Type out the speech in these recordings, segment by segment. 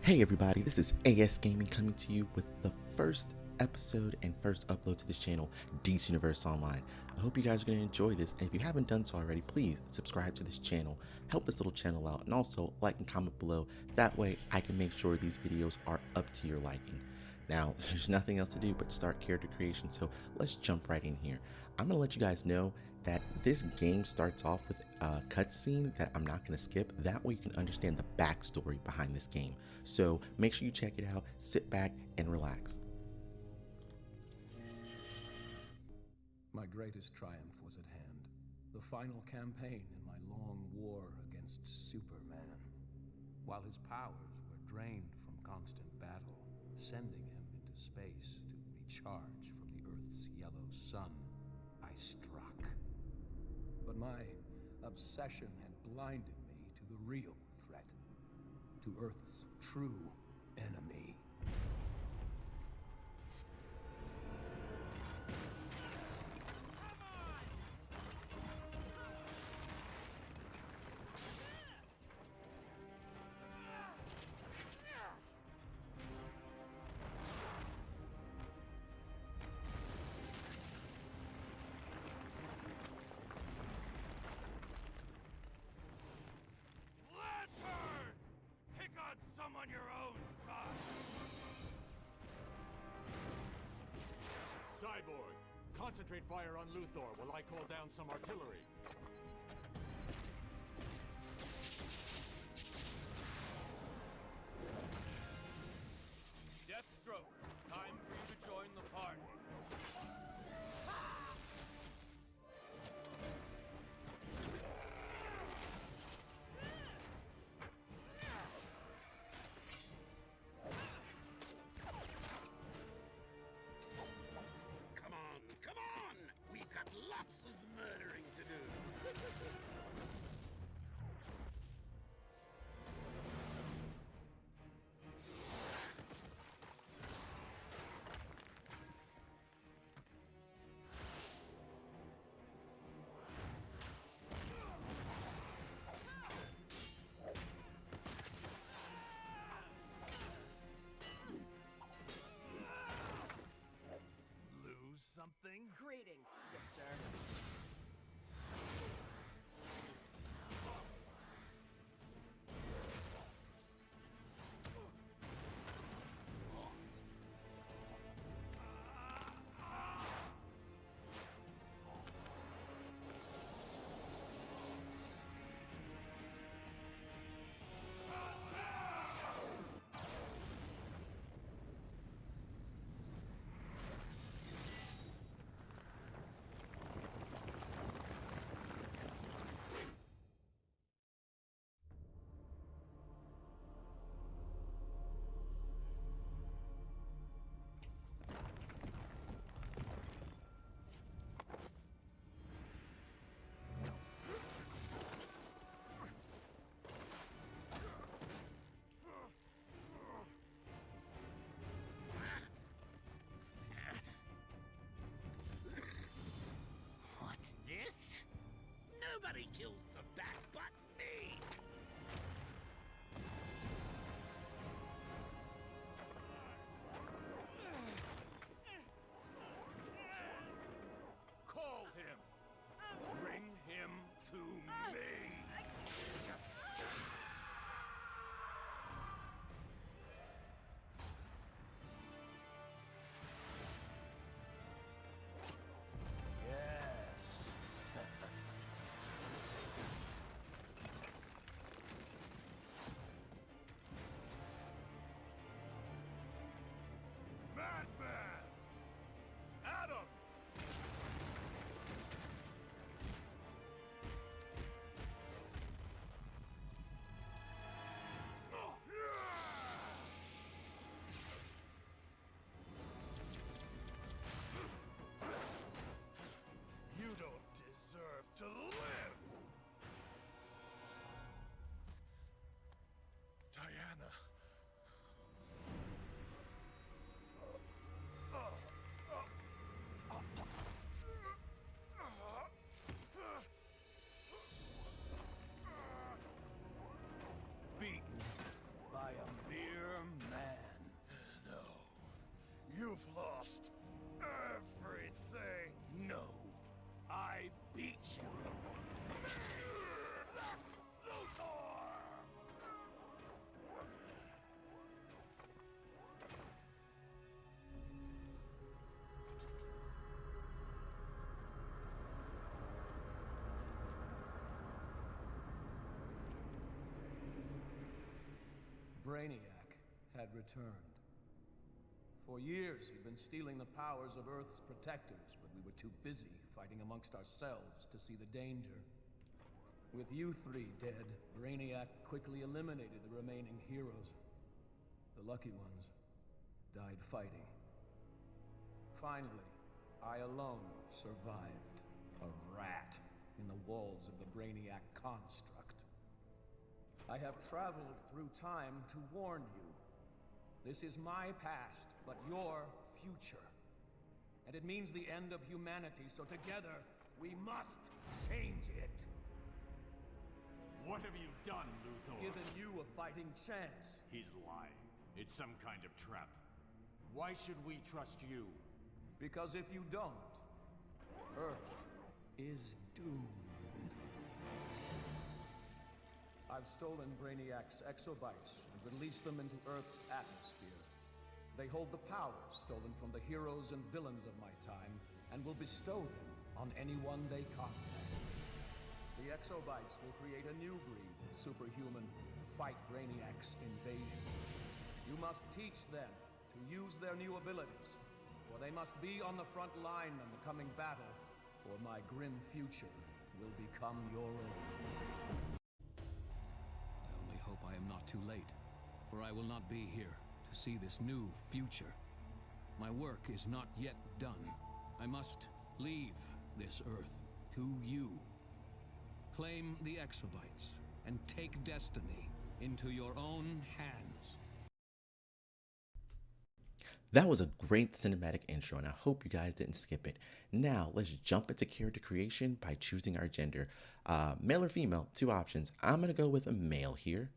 Hey everybody, this is AS Gaming coming to you with the first episode and first upload to this channel, DC Universe Online. I hope you guys are going to enjoy this, and if you haven't done so already, please subscribe to this channel, help this little channel out, and also like and comment below. That way I can make sure these videos are up to your liking. Now, there's nothing else to do but start character creation, so let's jump right in here. I'm going to let you guys know that this game starts off with a cutscene that I'm not going to skip. That way you can understand the backstory behind this game. So make sure you check it out, sit back, and relax. My greatest triumph was at hand. The final campaign in my long war against Superman. While his powers were drained from constant battle, sending him into space to recharge from the Earth's yellow sun, I struck. But my obsession had blinded me to the real threat, to Earth's true enemy. On your own, son! Cyborg, concentrate fire on Luthor while I call down some artillery. Deathstroke, time for you to join the party. Lots of murdering to do. Brainiac had returned. For years, he'd been stealing the powers of Earth's protectors, but we were too busy fighting amongst ourselves to see the danger. With you three dead, Brainiac quickly eliminated the remaining heroes. The lucky ones died fighting. Finally, I alone survived. A rat in the walls of the Brainiac construct. I have traveled through time to warn you. This is my past, but your future. And it means the end of humanity, so together, we must change it. What have you done, Luthor? Given you a fighting chance. He's lying. It's some kind of trap. Why should we trust you? Because if you don't, Earth is doomed. I've stolen Brainiac's exobytes and released them into Earth's atmosphere. They hold the powers stolen from the heroes and villains of my time, and will bestow them on anyone they contact. The exobytes will create a new breed of superhuman to fight Brainiac's invasion. You must teach them to use their new abilities, for they must be on the front line in the coming battle, or my grim future will become your own. I only hope I am not too late, for I will not be here to see this new future. My work is not yet done. I must leave this Earth to you. Claim the exobytes and take destiny into your own hands. That was a great cinematic intro, and I hope you guys didn't skip it. Now, let's jump into character creation by choosing our gender. Male or female, two options. I'm going to go with a male here.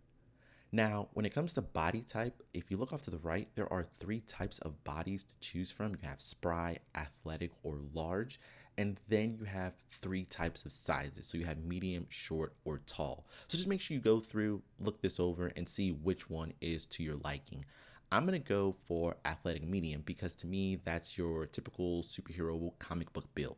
Now, when it comes to body type, if you look off to the right, there are three types of bodies to choose from. You have spry, athletic, or large. And then you have three types of sizes. So you have medium, short, or tall. So just make sure you go through, look this over, and see which one is to your liking. I'm going to go for athletic medium because to me, that's your typical superhero comic book build.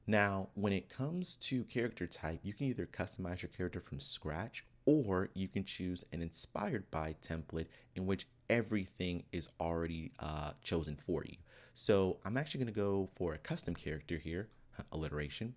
Now, when it comes to character type, you can either customize your character from scratch, or you can choose an inspired by template in which everything is already chosen for you. So I'm actually going to go for a custom character here, alliteration.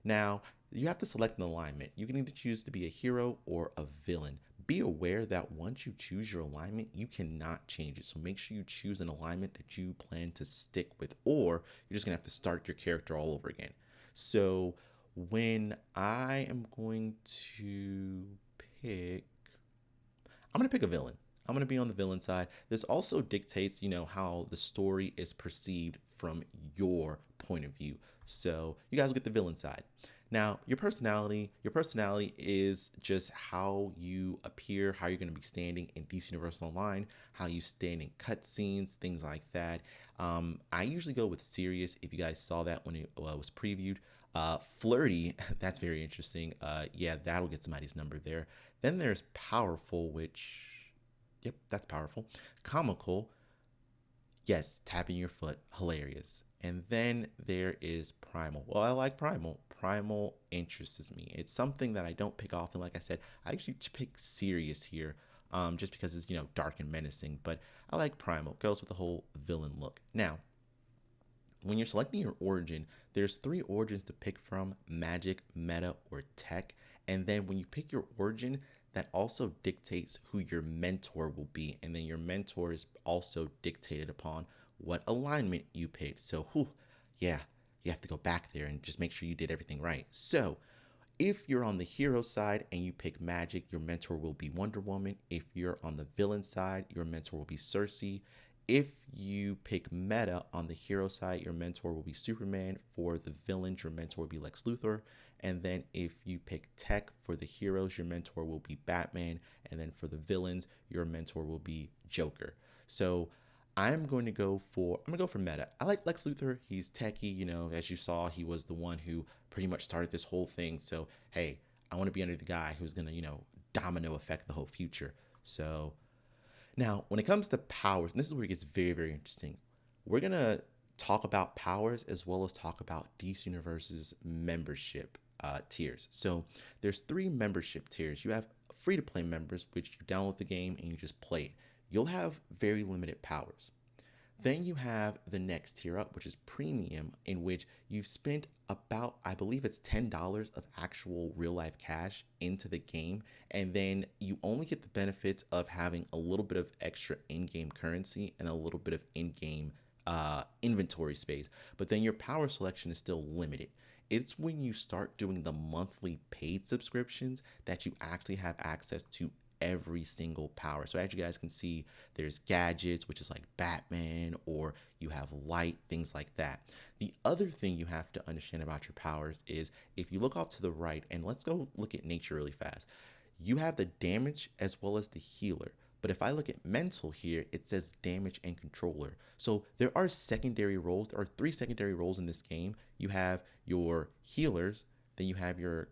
Now, you have to select an alignment. You can either choose to be a hero or a villain. Be aware that once you choose your alignment, you cannot change it. So make sure you choose an alignment that you plan to stick with, or you're just going to have to start your character all over again. So when I am going to pick, I'm going to pick a villain. I'm going to be on the villain side. This also dictates, how the story is perceived from your point of view. So you guys will get the villain side. Now, your personality is just how you appear, how you're going to be standing in DC Universe Online, how you stand in cutscenes, things like that. I usually go with serious. If you guys saw that when it was previewed. Flirty, that's very interesting. Yeah, that'll get somebody's number there. Then there's powerful, which, yep, that's powerful. Comical, yes, tapping your foot, hilarious. And then there is primal. Well, I like primal. Primal interests me. It's something that I don't pick often. Like I said, I actually pick serious here, just because it's dark and menacing. But I like primal. It goes with the whole villain look. Now, when you're selecting your origin, there's three origins to pick from: magic, meta, or tech. And then when you pick your origin, that also dictates who your mentor will be. And then your mentor is also dictated upon what alignment you picked. So, yeah, you have to go back there and just make sure you did everything right. So, if you're on the hero side and you pick magic, your mentor will be Wonder Woman. If you're on the villain side, your mentor will be Cersei. If you pick meta on the hero side, your mentor will be Superman. For the villains, your mentor will be Lex Luthor. And then if you pick tech for the heroes, your mentor will be Batman. And then for the villains, your mentor will be Joker. So I'm going to go for meta. I like Lex Luthor. He's techie, as you saw, he was the one who pretty much started this whole thing. So, hey, I want to be under the guy who's going to, domino affect the whole future. So now, when it comes to powers, and this is where it gets very, very interesting. We're going to talk about powers as well as talk about DC Universe's membership tiers. So there's three membership tiers. You have free to play members, which you download the game and you just play it. You'll have very limited powers. Then you have the next tier up, which is premium, in which you've spent about, I believe it's $10 of actual real life cash into the game. And then you only get the benefits of having a little bit of extra in-game currency and a little bit of in-game inventory space. But then your power selection is still limited. It's when you start doing the monthly paid subscriptions that you actually have access to every single power. So as you guys can see, there's gadgets, which is like Batman, or you have light, things like that. The other thing you have to understand about your powers is if you look off to the right, and let's go look at nature really fast, you have the damage as well as the healer. But if I look at mental here, it says damage and controller. So there are secondary roles. There are 3 secondary roles in this game. You have your healers, then you have your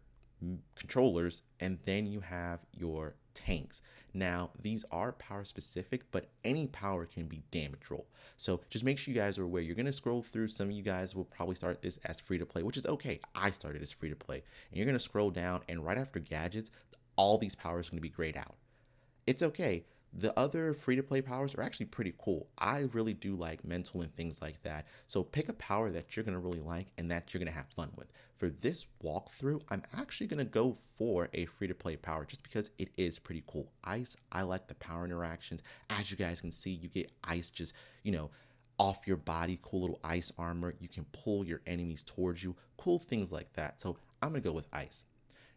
controllers, and then you have your tanks. Now, these are power specific, but any power can be damage roll. So just make sure you guys are aware. You're going to scroll through. Some of you guys will probably start this as free to play, which is okay. I started as free to play. And you're going to scroll down, and right after gadgets, all these powers are going to be grayed out. It's okay. The other free-to-play powers are actually pretty cool. I really do like mental and things like that. So pick a power that you're going to really like and that you're going to have fun with. For this walkthrough, I'm actually going to go for a free-to-play power just because it is pretty cool. Ice, I like the power interactions. As you guys can see, you get ice just, off your body, cool little ice armor. You can pull your enemies towards you, cool things like that. So I'm going to go with ice.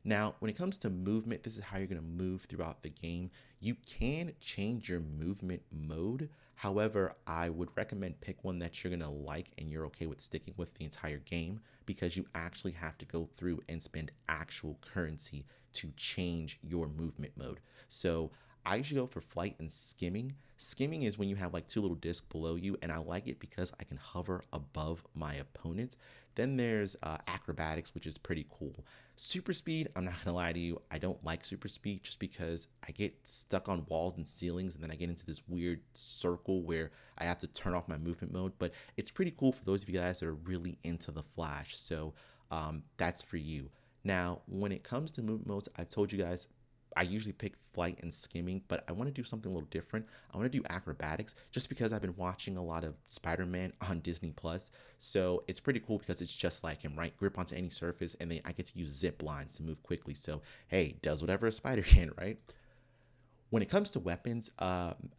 Now, when it comes to movement, this is how you're going to move throughout the game. You can change your movement mode. However, I would recommend pick one that you're going to like and you're okay with sticking with the entire game, because you actually have to go through and spend actual currency to change your movement mode. So I usually go for flight and skimming. Skimming is when you have like 2 little discs below you, and I like it because I can hover above my opponents. Then there's acrobatics, which is pretty cool. Super speed, I'm not gonna lie to you, I don't like super speed just because I get stuck on walls and ceilings, and then I get into this weird circle where I have to turn off my movement mode. But it's pretty cool for those of you guys that are really into the Flash. So that's for you. Now, when it comes to movement modes, I've told you guys I usually pick flight and skimming, but I want to do something a little different. I want to do acrobatics just because I've been watching a lot of Spider-Man on Disney Plus. So it's pretty cool because it's just like him, right? Grip onto any surface, and then I get to use zip lines to move quickly. So, hey, does whatever a spider can, right? When it comes to weapons,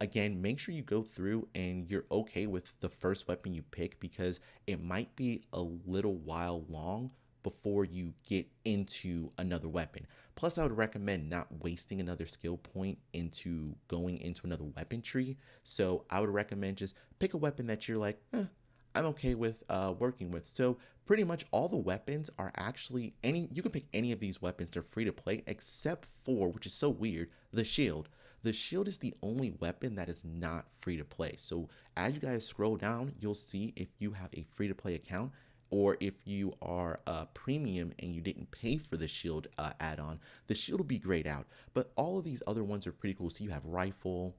again, make sure you go through and you're okay with the first weapon you pick, because it might be a little while long before you get into another weapon. Plus, I would recommend not wasting another skill point into going into another weapon tree. So I would recommend just pick a weapon that you're like, I'm okay with working with. So pretty much all the weapons are actually you can pick any of these weapons. They're free to play, except for, which is so weird, the shield. The shield is the only weapon that is not free to play. So as you guys scroll down, you'll see if you have a free to play account, or if you are premium and you didn't pay for the shield add-on, the shield will be grayed out. But all of these other ones are pretty cool. So you have rifle,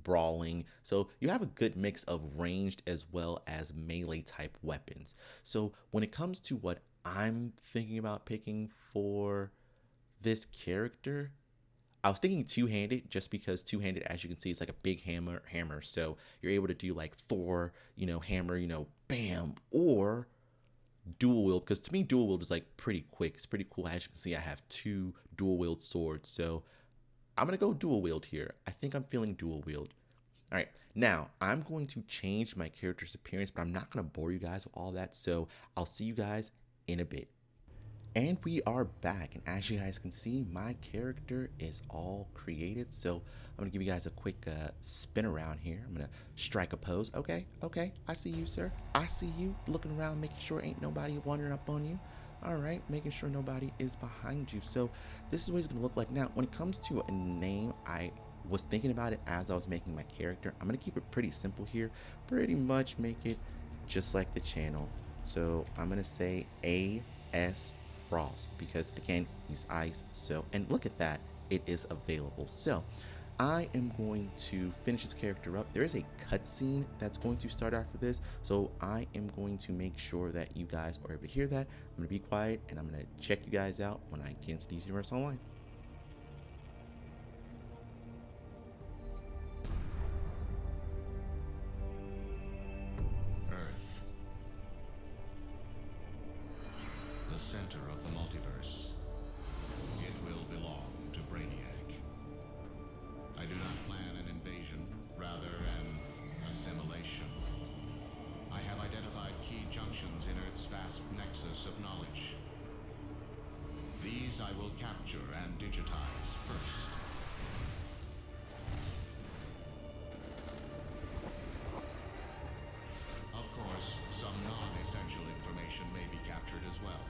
brawling, so you have a good mix of ranged as well as melee type weapons. So when it comes to what I'm thinking about picking for this character, I was thinking two-handed, just because two-handed, as you can see, it's like a big hammer. So you're able to do like Thor, hammer, bam, or dual wield, because to me dual wield is like pretty quick. It's pretty cool. As you can see, I have 2 dual wield swords, so I'm gonna go dual wield here. I think I'm feeling dual wield. All right, now I'm going to change my character's appearance, but I'm not gonna bore you guys with all that, so I'll see you guys in a bit. And we are back, and as you guys can see, my character is all created. So I'm gonna give you guys a quick spin around here. I'm gonna strike a pose. Okay, I see you, sir. I see you looking around, making sure ain't nobody wandering up on you. All right, making sure nobody is behind you. So this is what it's gonna look like. Now, when it comes to a name, I was thinking about it as I was making my character. I'm gonna keep it pretty simple here, pretty much make it just like the channel. So I'm gonna say A.S. Frost, because again, he's ice. So, and look at that, it is available. So I am going to finish this character up. There is a cutscene that's going to start after this, so I am going to make sure that you guys are able to hear that. I'm gonna be quiet and I'm gonna check you guys out when I get into DC Universe Online. vast nexus of knowledge. These I will capture and digitize first. Of course, some non-essential information may be captured as well.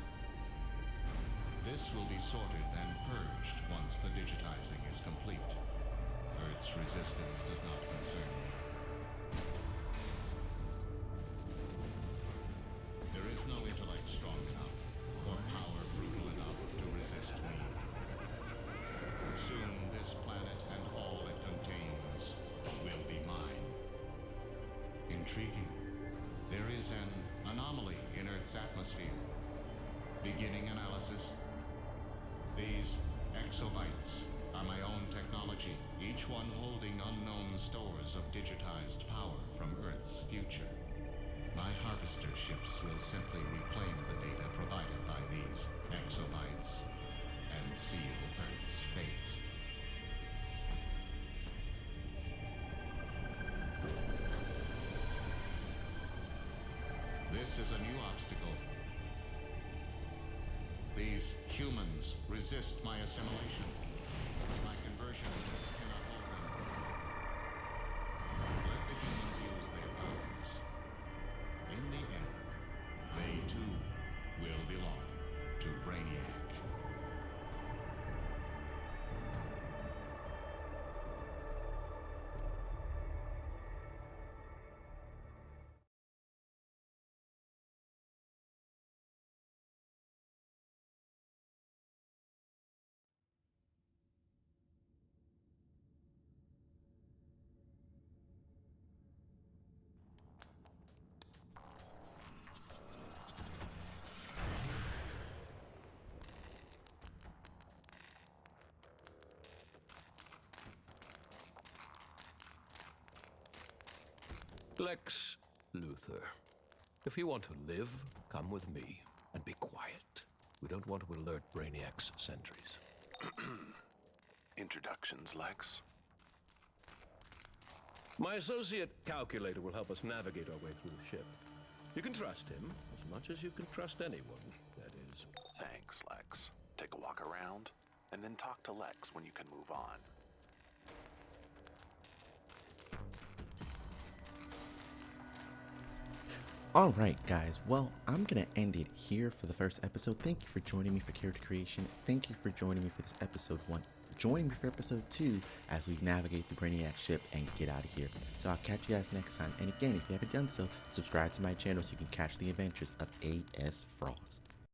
This will be sorted and purged once the digitizing is complete. Earth's resistance does not concern me. There is no intellect strong enough, or power brutal enough to resist me. Soon this planet and all it contains will be mine. Intriguing. There is an anomaly in Earth's atmosphere. Beginning analysis. These exobytes are my own technology, each one holding unknown stores of digitized power from Earth's future. My harvester ships will simply reclaim the data provided by these exobytes and seal Earth's fate. This is a new obstacle. These humans resist my assimilation. My conversion cannot hold them. Let the humans use their powers. In the end, they too will belong to Brainiac. Lex Luthor, if you want to live, come with me and be quiet. We don't want to alert Brainiac's sentries. Introductions, Lex. My associate Calculator will help us navigate our way through the ship. You can trust him as much as you can trust anyone, that is. Thanks, Lex. Take a walk around, and then talk to Lex when you can move on. Alright guys, well, I'm gonna end it here for the first episode. Thank you for joining me for character creation. Thank you for joining me for this episode 1. Join me for episode 2 as we navigate the Brainiac ship and get out of here. So I'll catch you guys next time. And again, if you haven't done so, subscribe to my channel so you can catch the adventures of A.S. Frost.